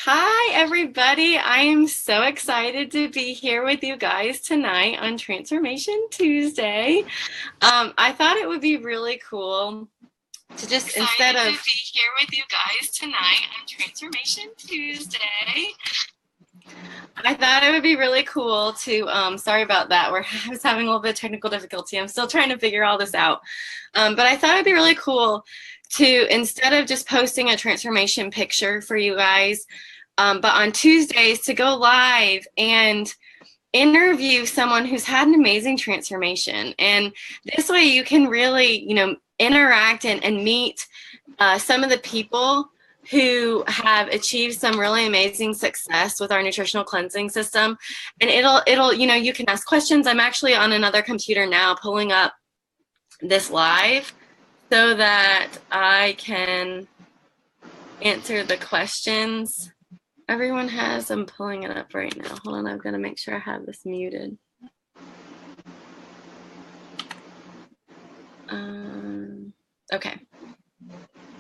Hi, everybody. I am so excited to be here with you guys tonight on Transformation Tuesday. I thought it would be really cool to just instead of be here with you guys tonight on Transformation Tuesday. I thought it would be really cool to, sorry about that. I was having a little bit of technical difficulty. I'm still trying to figure all this out. But I thought it'd be really cool to, instead of just posting a transformation picture for you guys, but on Tuesdays to go live and interview someone who's had an amazing transformation. And this way you can really, interact and meet some of the people who have achieved some really amazing success with our nutritional cleansing system. And it'll, you can ask questions. I'm actually on another computer now pulling up this live so that I can answer the questions everyone has. I'm pulling it up right now. Hold on, I've got to make sure I have this muted.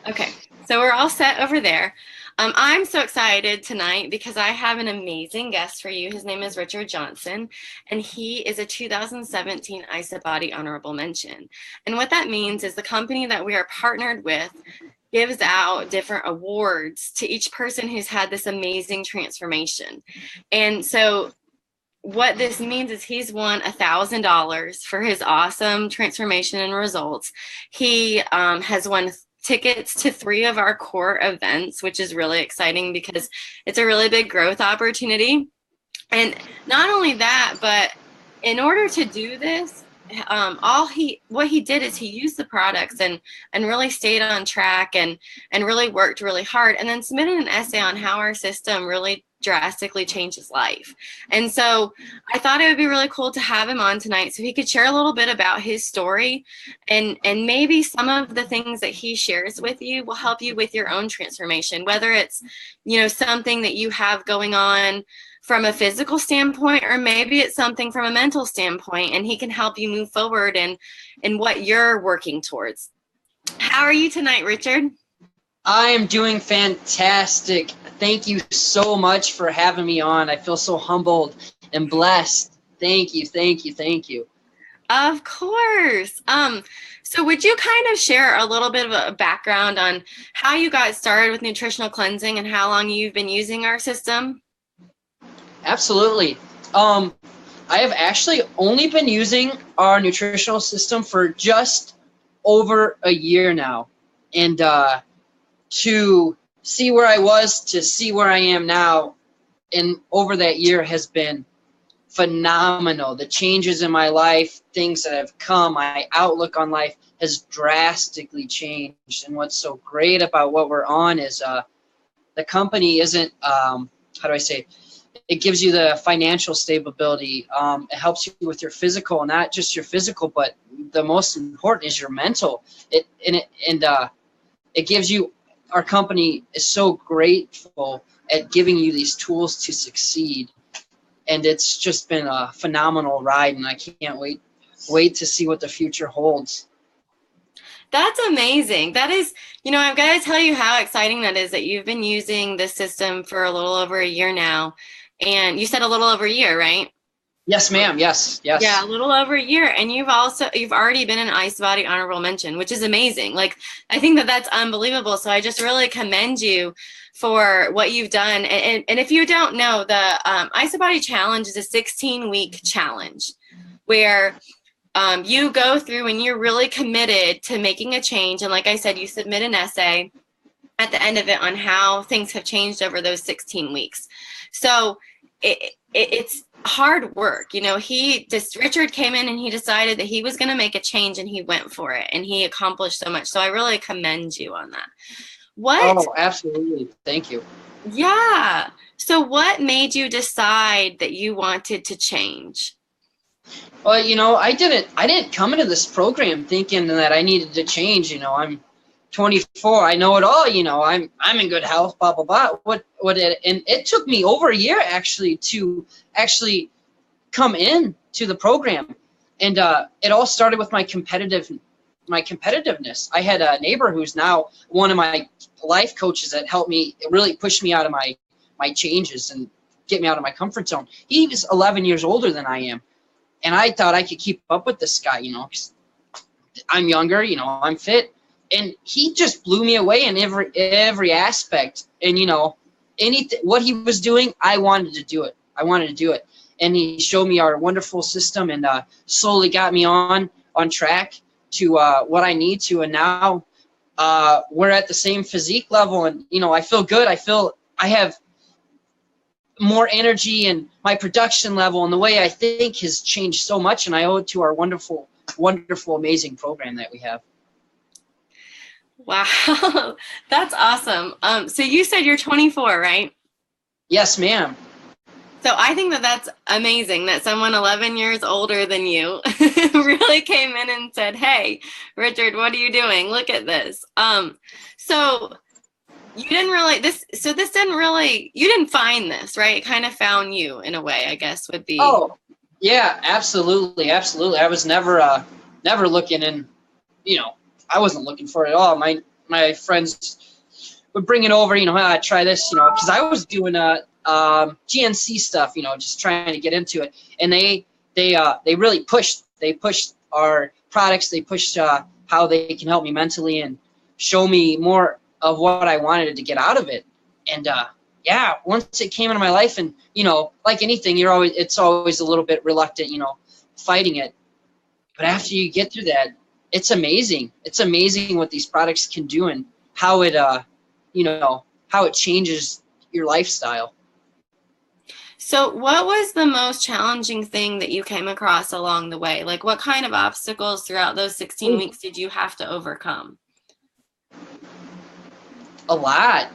Okay, so we're all set over there. I'm so excited tonight because I have an amazing guest for you. His name is Richard Johnson, and he is a 2017 IsaBody Honorable Mention. And what that means is the company that we are partnered with gives out different awards to each person who's had this amazing transformation. And so what this means is he's won $1,000 for his awesome transformation and results. He has won tickets to 3 of our core events, which is really exciting because it's a really big growth opportunity. And not only that, but in order to do this, what he did is he used the products and really stayed on track and really worked really hard, and then submitted an essay on how our system really drastically changed his life. And so I thought it would be really cool to have him on tonight so he could share a little bit about his story, and maybe some of the things that he shares with you will help you with your own transformation, whether it's, something that you have going on from a physical standpoint, or maybe it's something from a mental standpoint, and he can help you move forward in what you're working towards. How are you tonight, Richard? I am doing fantastic. Thank you so much for having me on. I feel so humbled and blessed. Thank you, thank you, thank you. Of course. So would you kind of share a little bit of a background on how you got started with nutritional cleansing and how long you've been using our system? Absolutely. I have actually only been using our nutritional system for just over a year now. And to see where I was to see where I am now, and over that year has been phenomenal. The changes in my life, things that have come, my outlook on life has drastically changed. And what's so great about what we're on is the company isn't, how do I say, it gives you the financial stability. It helps you with your physical, not just your physical, but the most important is your mental. It gives you, our company is so grateful at giving you these tools to succeed. And it's just been a phenomenal ride, and I can't wait to see what the future holds. That's amazing. That is, I've got to tell you how exciting that is that you've been using this system for a little over a year now. And you said a little over a year, right? Yes, ma'am. Yes. Yeah, a little over a year. And you've already been an IsaBody Honorable Mention, which is amazing. Like, I think that's unbelievable. So I just really commend you for what you've done. And if you don't know, the IsaBody Challenge is a 16-week challenge where you go through and you're really committed to making a change. And like I said, you submit an essay at the end of it on how things have changed over those 16 weeks. So it's hard work. Richard came in and he decided that he was going to make a change, and he went for it, and he accomplished so much. So I really commend you on that. Oh, absolutely. Thank you. Yeah. So what made you decide that you wanted to change? Well, I didn't come into this program thinking that I needed to change. I'm 24. I know it all. I'm in good health. Blah blah blah. And it took me over a year actually to come in to the program, and it all started with my competitiveness. I had a neighbor who's now one of my life coaches that helped me, really pushed me out of my my changes and get me out of my comfort zone. He was 11 years older than I am, and I thought I could keep up with this guy, 'cause I'm younger, I'm fit, and he just blew me away in every aspect. And anything what he was doing, I wanted to do it. And he showed me our wonderful system, and slowly got me on track to what I need to. And now we're at the same physique level, and I feel good. I feel I have more energy, and my production level and the way I think has changed so much, and I owe it to our wonderful, amazing program that we have. Wow, that's awesome. So you said you're 24, right? Yes, ma'am. So I think that that's amazing that someone 11 years older than you really came in and said, "Hey, Richard, what are you doing? Look at this." So you didn't really you didn't find this, right? It kind of found you in a way, I guess, would be. Oh, yeah, absolutely. I was never looking in, I wasn't looking for it at all. My friends would bring it over, try this, because I was doing GNC stuff, just trying to get into it. And they really pushed our products. They pushed how they can help me mentally and show me more of what I wanted to get out of it. And yeah, once it came into my life, and like anything, it's always a little bit reluctant, fighting it. But after you get through that, it's amazing. It's amazing what these products can do, and how it how it changes your lifestyle. So what was the most challenging thing that you came across along the way? Like, what kind of obstacles throughout those 16 weeks did you have to overcome? A lot.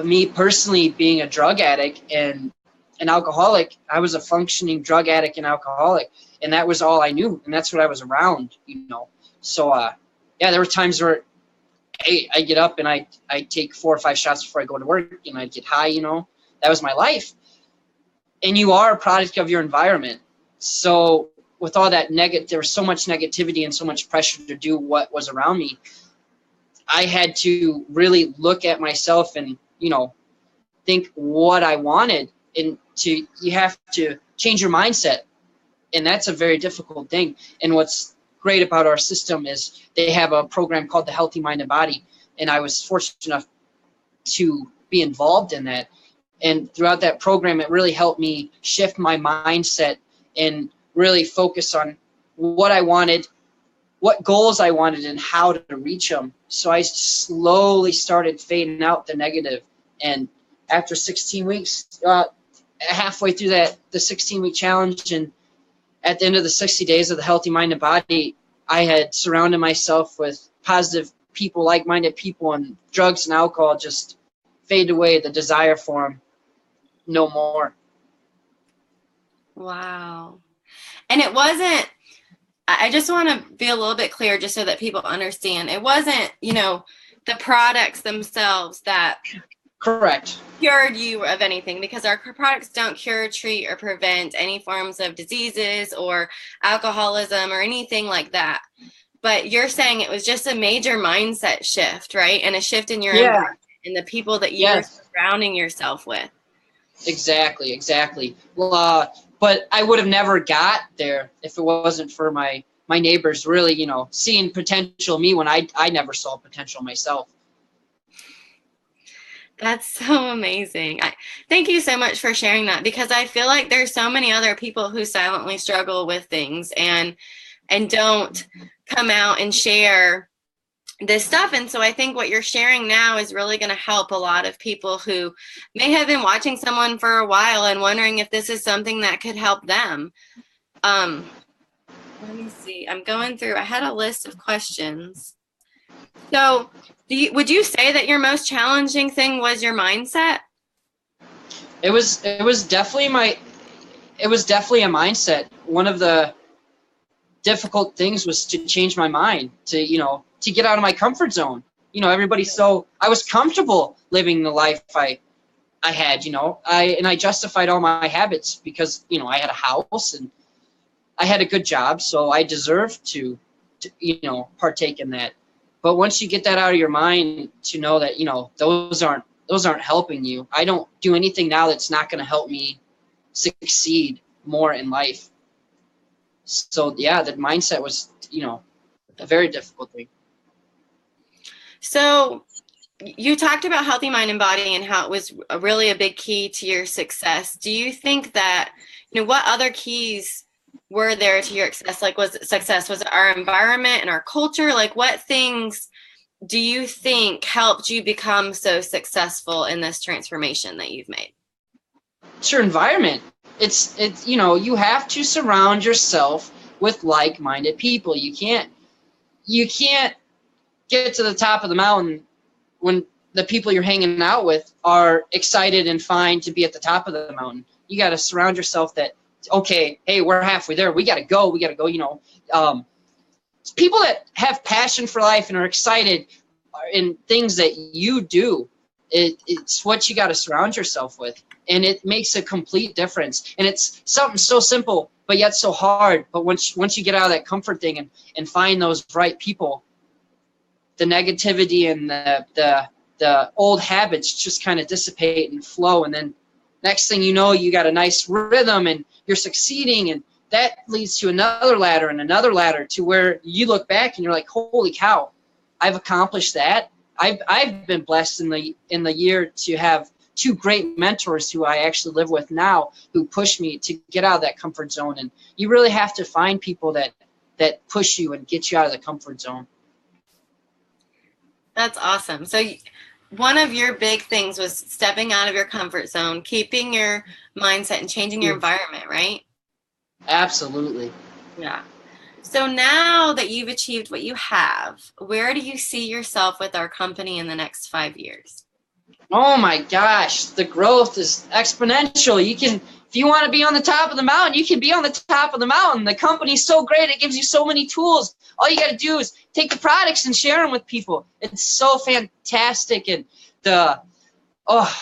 Me personally, being a drug addict and an alcoholic, I was a functioning drug addict and alcoholic, and that was all I knew, and that's what I was around. So yeah, there were times where I get up and I take 4 or 5 shots before I go to work, and I'd get high. That was my life. And you are a product of your environment. So with all that there was so much negativity and so much pressure to do what was around me. I had to really look at myself and, think what I wanted. And you have to change your mindset. And that's a very difficult thing. And what's great about our system is they have a program called the Healthy Mind and Body. And I was fortunate enough to be involved in that. And throughout that program, it really helped me shift my mindset and really focus on what I wanted, what goals I wanted, and how to reach them. So I slowly started fading out the negative. And after 16 weeks, halfway through the 16-week challenge, and at the end of the 60 days of the Healthy Mind and Body, I had surrounded myself with positive people, like-minded people, and drugs and alcohol just faded away. The desire for them, no more. Wow. And it wasn't, I just want to be a little bit clear just so that people understand. It wasn't, the products themselves that Correct. cured you of anything, because our products don't cure, treat, or prevent any forms of diseases or alcoholism or anything like that. But you're saying it was just a major mindset shift, right? And a shift in your environment and the people that you were surrounding yourself with. Exactly. Well, but I would have never got there if it wasn't for my neighbors really, seeing potential in me when I never saw potential myself. That's so amazing. Thank you so much for sharing that, because I feel like there's so many other people who silently struggle with things and don't come out and share this stuff. And so I think what you're sharing now is really going to help a lot of people who may have been watching someone for a while and wondering if this is something that could help them. Let me see. I'm going through. I had a list of questions. So would you say that your most challenging thing was your mindset? It was definitely a mindset. One of the difficult things was to change my mind, to get out of my comfort zone. I was comfortable living the life I had, I justified all my habits because, I had a house and I had a good job, so I deserved to partake in that. But once you get that out of your mind, to know that, those aren't those aren't helping you. I don't do anything now that's not going to help me succeed more in life. So yeah, the mindset was, a very difficult thing. So you talked about healthy mind and body and how it was really a big key to your success. Do you think that, what other keys were there to your success? Like, was it our environment and our culture? Like, what things do you think helped you become so successful in this transformation that you've made? It's your environment. It's you have to surround yourself with like-minded people. You can't get to the top of the mountain when the people you're hanging out with are excited and fine to be at the top of the mountain. You got to surround yourself that, okay, hey, we're halfway there. We got to go. People that have passion for life and are excited in things that you do, it's what you got to surround yourself with. And it makes a complete difference. And it's something so simple, but yet so hard. But once you get out of that comfort thing and find those right people, the negativity and the old habits just kind of dissipate and flow. And then next thing you know, you got a nice rhythm and you're succeeding. And that leads to another ladder and another ladder to where you look back and you're like, holy cow, I've accomplished that. I've been blessed in the year to have two great mentors who I actually live with now, who push me to get out of that comfort zone. And you really have to find people that push you and get you out of the comfort zone. That's awesome. So one of your big things was stepping out of your comfort zone, keeping your mindset and changing your environment, right? Absolutely. Yeah. So now that you've achieved what you have, where do you see yourself with our company in the next 5 years? Oh my gosh, the growth is exponential. If you want to be on the top of the mountain, you can be on the top of the mountain. The company's so great. It gives you so many tools. All you got to do is take the products and share them with people. It's so fantastic. And I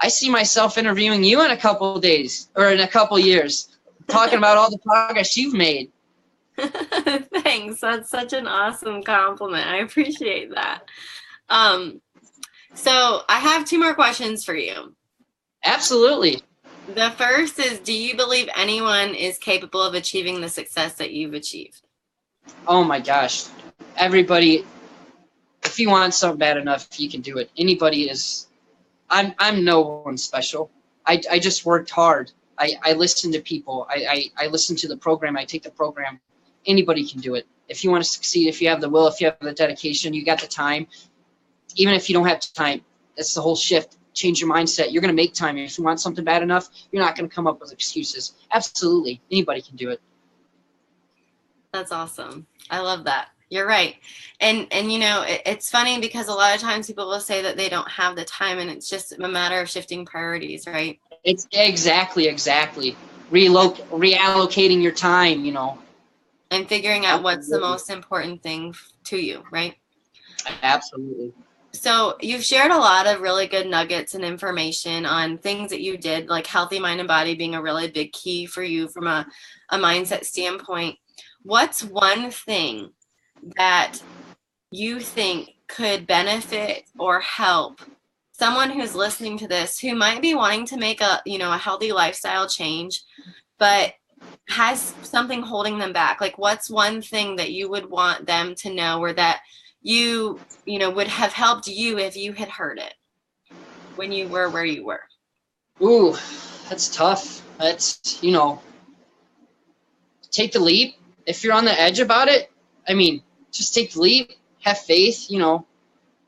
see myself interviewing you in a couple of days or in a couple of years, talking about all the progress you've made. Thanks. That's such an awesome compliment. I appreciate that. So I have 2 more questions for you. Absolutely. The first is, do you believe anyone is capable of achieving the success that you've achieved? Oh my gosh. Everybody, if you want something bad enough, you can do it. Anybody is. I'm no one special. I just worked hard. I listen to people. I listen to the program. I take the program. Anybody can do it. If you want to succeed, if you have the will, if you have the dedication, you got the time. Even if you don't have time, that's the whole shift. Change your mindset. You're going to make time. If you want something bad enough, you're not going to come up with excuses. Absolutely. Anybody can do it. That's awesome. I love that. You're right. And it's funny because a lot of times people will say that they don't have the time, and it's just a matter of shifting priorities, right? It's exactly. Reallocating your time, And figuring out what's the most important thing to you, right? Absolutely. So you've shared a lot of really good nuggets and information on things that you did, like healthy mind and body being a really big key for you from a mindset standpoint. What's one thing that you think could benefit or help someone who's listening to this who might be wanting to make a healthy lifestyle change, but has something holding them back? Like, what's one thing that you would want them to know, or that you would have helped you if you had heard it when you were where you were? Ooh, that's tough. That's, take the leap. If you're on the edge about it, just take the leap, have faith, you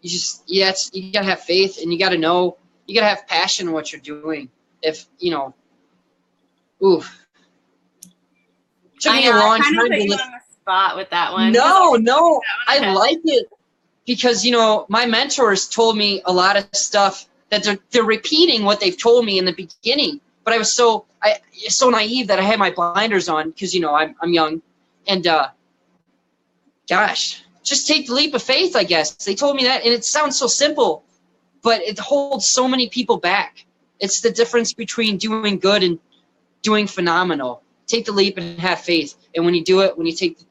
gotta have faith, and you gotta have passion in what you're doing. If, took me a long time to put you on the spot with that one. No, I like it because, my mentors told me a lot of stuff that they're repeating what they've told me in the beginning, but I was so naive that I had my blinders on because, I'm young. And gosh, just take the leap of faith, I guess. They told me that, and it sounds so simple, but it holds so many people back. It's the difference between doing good and doing phenomenal. Take the leap and have faith. And when you do it,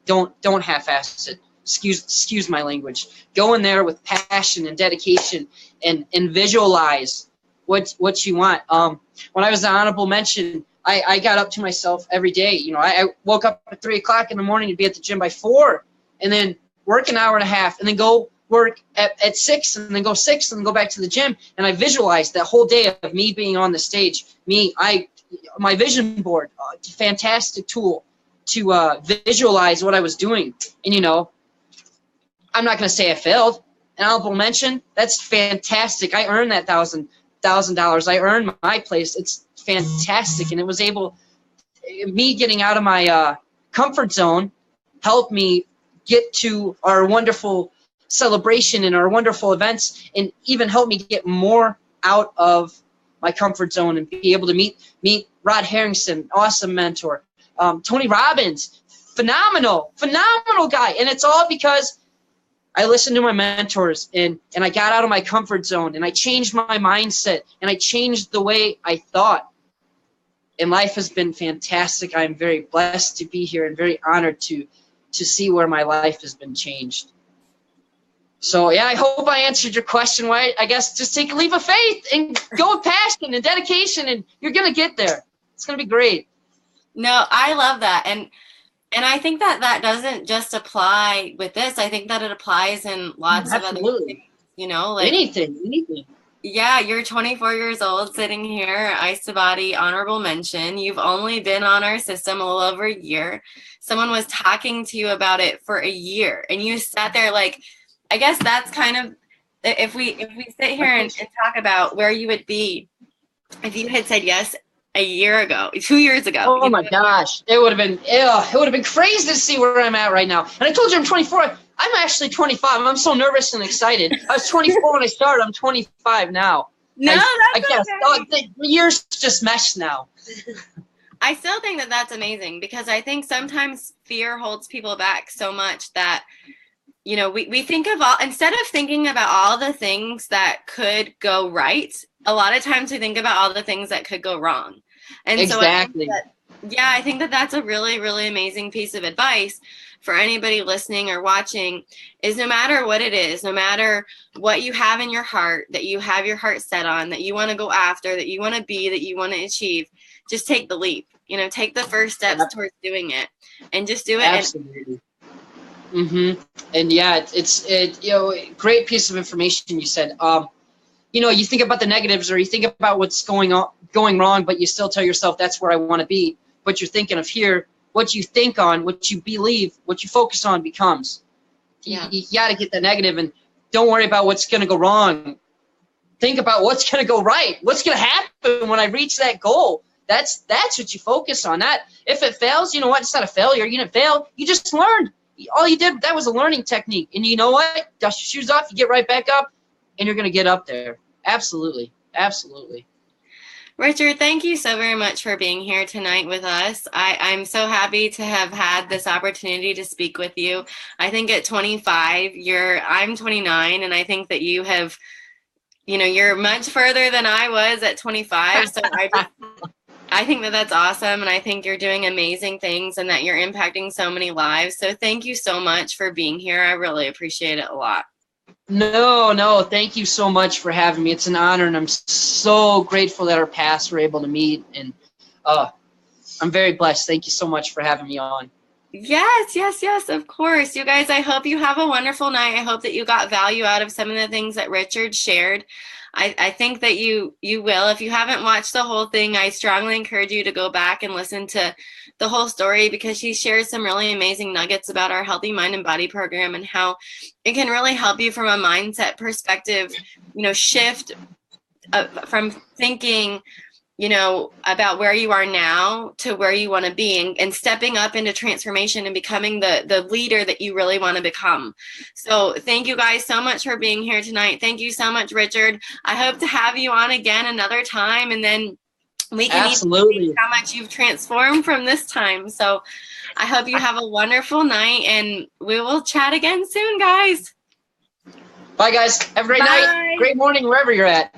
don't half-ass it. excuse my language. Go in there with passion and dedication and visualize what you want. When I was an honorable mention, I got up to myself every day. You know, I woke up at 3 o'clock in the morning to be at the gym by 4, and then work an hour and a half, and then go work at 6, and then go 6, and then go back to the gym. And I visualized that whole day of me being on the stage. My vision board, fantastic tool to visualize what I was doing. And, you know, I'm not going to say I failed. An honorable mention, that's fantastic. I earned that $1,000. I earned my place. It's fantastic. And it was me getting out of my comfort zone helped me get to our wonderful celebration and our wonderful events, and even helped me get more out of my comfort zone and be able to meet Rod Harrington, awesome mentor. Tony Robbins, phenomenal guy. And it's all because I listened to my mentors, and I got out of my comfort zone, and I changed my mindset, and I changed the way I thought. And life has been fantastic. I'm very blessed to be here and very honored to see where my life has been changed. So, yeah, I hope I answered your question. Right? I guess just take a leap of faith and go with passion and dedication, and you're going to get there. It's going to be great. No, I love that. And I think that doesn't just apply with this. I think that it applies in lots of other things, you know, like anything. Yeah, you're 24 years old sitting here, IsaBody Honorable Mention. You've only been on our system a little over a year. Someone was talking to you about it for a year, and you sat there like, I guess that's kind of, if we sit here and talk about where you would be if you had said yes a year ago, 2 years ago. Oh my gosh, it would have been crazy to see where I'm at right now. And I told you I'm 24. I'm actually 25. I'm so nervous and excited. I was 24 when I started. I'm 25 now. No, that's okay. The years just meshed now. I still think that that's amazing, because I think sometimes fear holds people back so much that, you know, we think of instead of thinking about all the things that could go right, a lot of times we think about all the things that could go wrong. And exactly. So I think that that's a really, really amazing piece of advice for anybody listening or watching, is no matter what it is, no matter what you have in your heart, that you have your heart set on, that you want to go after, that you want to be, that you want to achieve, just take the leap. You know, take the first steps towards doing it, and just do it. Absolutely. And yeah, it's you know, great piece of information you said. You know, you think about the negatives, or you think about what's going wrong, but you still tell yourself that's where I want to be. But you're thinking of here. What you think on, what you believe, what you focus on becomes. Yeah. You got to get the negative, and don't worry about what's going to go wrong. Think about what's going to go right. What's going to happen when I reach that goal? That's what you focus on. That if it fails, you know what? It's not a failure. You didn't fail. You just learned. All you did, that was a learning technique. And you know what? Dust your shoes off. You get right back up, and you're going to get up there. Absolutely. Absolutely. Richard, thank you so very much for being here tonight with us. I'm so happy to have had this opportunity to speak with you. I think at 25, I'm 29, and I think that you have, you know, you're much further than I was at 25. So I think that that's awesome, and I think you're doing amazing things, and that you're impacting so many lives. So thank you so much for being here. I really appreciate it a lot. No, thank you so much for having me. It's an honor, and I'm so grateful that our paths were able to meet, and I'm very blessed. Thank you so much for having me on. Yes, of course. You guys, I hope you have a wonderful night. I hope that you got value out of some of the things that Richard shared. I think that you will. If you haven't watched the whole thing, I strongly encourage you to go back and listen to the whole story, because she shares some really amazing nuggets about our Healthy Mind and Body program, and how it can really help you from a mindset perspective, you know, shift from thinking, you know, about where you are now to where you want to be, and stepping up into transformation and becoming the leader that you really want to become. So thank you guys so much for being here tonight. Thank you so much, Richard. I hope to have you on again another time, and then we can absolutely see how much you've transformed from this time. So I hope you have a wonderful night, and we will chat again soon, guys. Bye, guys. Have a great night. Great morning, wherever you're at.